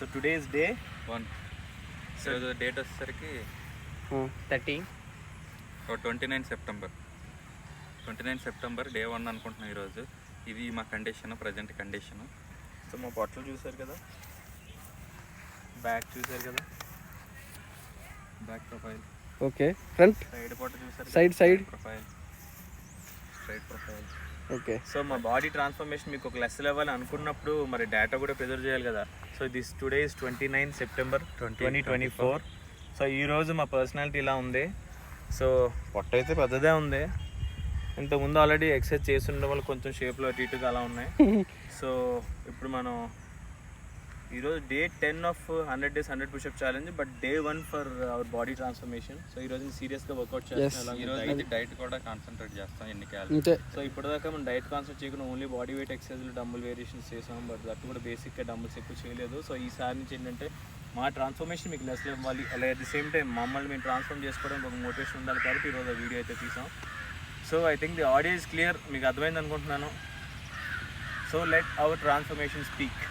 So today is day 1. ఈరోజు date వచ్చేసరికి 29 September day 1 అనుకుంటున్నాం ఈరోజు. ఇది మా కండిషన్, ప్రజెంట్ కండిషన్. సో మా పొట్టలు చూసారు కదా, బ్యాక్ చూసారు కదా, back profile, okay. Front side పొట్ట చూసారు, side profile, straight profile. Okay. So మా బాడీ ట్రాన్స్ఫర్మేషన్ మీకు ఒక లెసన్ ఇవ్వాలి అనుకున్నప్పుడు మరి డేటా కూడా ప్రిజర్వ్ చేయాలి కదా. So this today is 29 September 2024. So ఈరోజు మా పర్సనాలిటీ ఇలా ఉంది. సో పొట్ట అయితే పెద్దదే ఉంది. ఇంతకుముందు ఆల్రెడీ ఎక్సర్సైజ్ చేసి ఉండడం వల్ల కొంచెం షేప్లో అటు ఇటుగా అలా ఉన్నాయి. సో ఇప్పుడు మనం ఈరోజు day 10 of 100 days 100 push-up challenge, but day 1 for our body transformation. So ఈరోజు సీరియస్గా వర్కౌట్ చేస్తాం. ఈరోజు అయితే డైట్ కూడా కాన్సన్ట్రేట్ చేస్తాం, ఎన్ని క్యాలరీస్. అంతే. సో ఇప్పటిదాకా మనం డైట్ కాన్సెప్ట్ చేయకుండా ఓన్లీ బాడీ వెయిట్ ఎక్సర్సైజ్లు, డంబుల్ వేరియేషన్స్ చేసాం. బట్ అటు కూడా బేసిక్గా డంబుల్స్ ఎక్కువ చేయలేదు. సో ఈసారి నుంచి ఏంటంటే మా ట్రాన్స్ఫర్మేషన్ మీకు లెస్ ఇవ్వాలి, అలా అట్ ది సేమ్ టైం మమ్మల్ని మేము ట్రాన్స్ఫార్మ్ చేసుకోవడానికి ఒక మోటివేషన్ ఉండాలి. కాబట్టి ఈరోజు ఆ వీడియో అయితే తీసాం. So I think the audio is clear, మీకు అర్థమైంది అనుకుంటున్నాను. So let hour transformation speak.